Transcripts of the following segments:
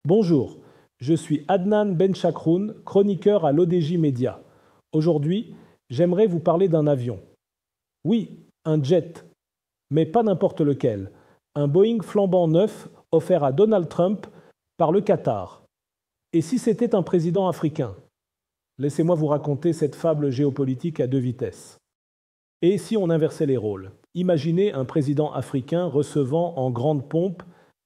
Bonjour, je suis Adnan Benchakroun, chroniqueur à l'ODJ Média. Aujourd'hui, j'aimerais vous parler d'un avion. Oui, un jet, mais pas n'importe lequel. Un Boeing flambant neuf offert à Donald Trump par le Qatar. Et si c'était un président africain? Laissez-moi vous raconter cette fable géopolitique à deux vitesses. Et si on inversait les rôles? Imaginez un président africain recevant en grande pompe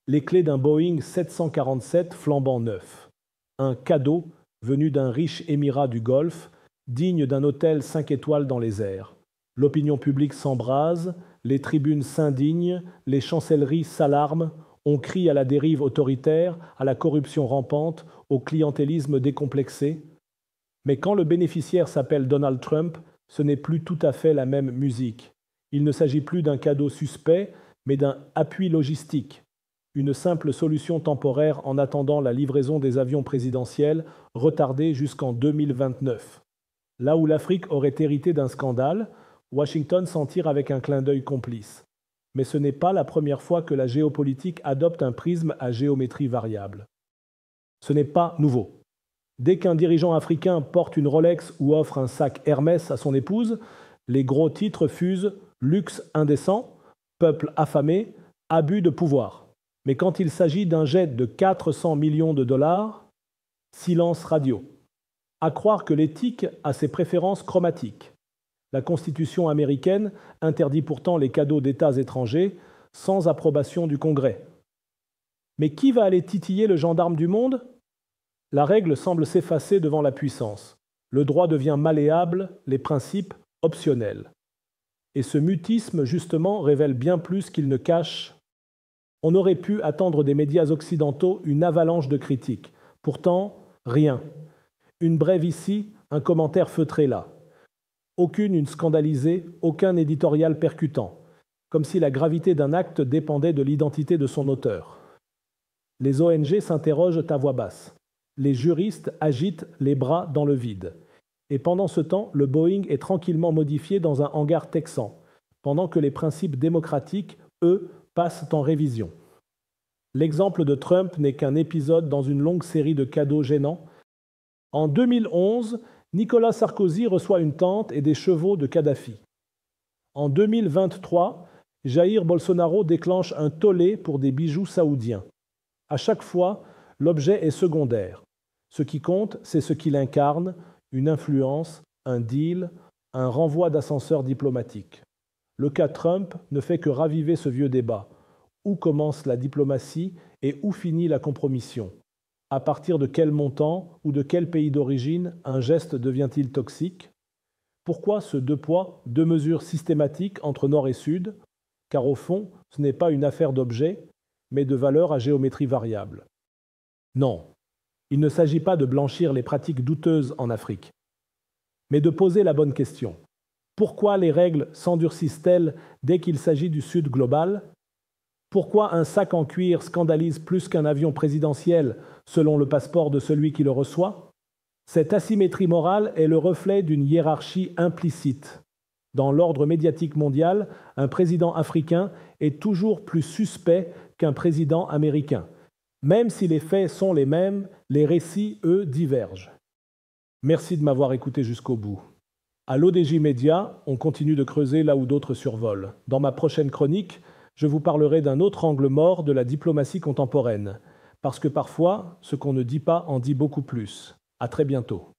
les clés d'un Boeing 747 flambant neuf. Un cadeau venu d'un riche émirat du Golfe, digne d'un hôtel 5 étoiles dans les airs. L'opinion publique s'embrase, les tribunes s'indignent, les chancelleries s'alarment, on crie à la dérive autoritaire, à la corruption rampante, au clientélisme décomplexé. Mais quand le bénéficiaire s'appelle Donald Trump, ce n'est plus tout à fait la même musique. Il ne s'agit plus d'un cadeau suspect, mais d'un appui logistique, une simple solution temporaire en attendant la livraison des avions présidentiels, retardée jusqu'en 2029. Là où l'Afrique aurait hérité d'un scandale, Washington s'en tire avec un clin d'œil complice. Mais ce n'est pas la première fois que la géopolitique adopte un prisme à géométrie variable. Ce n'est pas nouveau. Dès qu'un dirigeant africain porte une Rolex ou offre un sac Hermès à son épouse, les gros titres fusent luxe indécent, peuple affamé, abus de pouvoir. Mais quand il s'agit d'un jet de 400 millions de dollars, silence radio. À croire que l'éthique a ses préférences chromatiques. La Constitution américaine interdit pourtant les cadeaux d'États étrangers sans approbation du Congrès. Mais qui va aller titiller le gendarme du monde? La règle semble s'effacer devant la puissance. Le droit devient malléable, les principes optionnels. Et ce mutisme, justement, révèle bien plus qu'il ne cache. On aurait pu attendre des médias occidentaux une avalanche de critiques. Pourtant, rien. Une brève ici, un commentaire feutré là. Aucune une scandalisée, aucun éditorial percutant, comme si la gravité d'un acte dépendait de l'identité de son auteur. Les ONG s'interrogent à voix basse. Les juristes agitent les bras dans le vide. Et pendant ce temps, le Boeing est tranquillement modifié dans un hangar texan, pendant que les principes démocratiques, eux, passent en révision. L'exemple de Trump n'est qu'un épisode dans une longue série de cadeaux gênants. En 2011, Nicolas Sarkozy reçoit une tente et des chevaux de Kadhafi. En 2023, Jair Bolsonaro déclenche un tollé pour des bijoux saoudiens. À chaque fois, l'objet est secondaire. Ce qui compte, c'est ce qu'il incarne, une influence, un deal, un renvoi d'ascenseur diplomatique. Le cas Trump ne fait que raviver ce vieux débat. Où commence la diplomatie et où finit la compromission? À partir de quel montant ou de quel pays d'origine un geste devient-il toxique? Pourquoi ce deux poids, deux mesures systématiques entre Nord et Sud? Car au fond, ce n'est pas une affaire d'objets, mais de valeurs à géométrie variable. Non, il ne s'agit pas de blanchir les pratiques douteuses en Afrique, mais de poser la bonne question. Pourquoi les règles s'endurcissent-elles dès qu'il s'agit du Sud global? Pourquoi un sac en cuir scandalise plus qu'un avion présidentiel selon le passeport de celui qui le reçoit? Cette asymétrie morale est le reflet d'une hiérarchie implicite. Dans l'ordre médiatique mondial, un président africain est toujours plus suspect qu'un président américain. Même si les faits sont les mêmes, les récits, eux, divergent. Merci de m'avoir écouté jusqu'au bout. À l'ODJ Média, on continue de creuser là où d'autres survolent. Dans ma prochaine chronique, je vous parlerai d'un autre angle mort de la diplomatie contemporaine. Parce que parfois, ce qu'on ne dit pas en dit beaucoup plus. À très bientôt.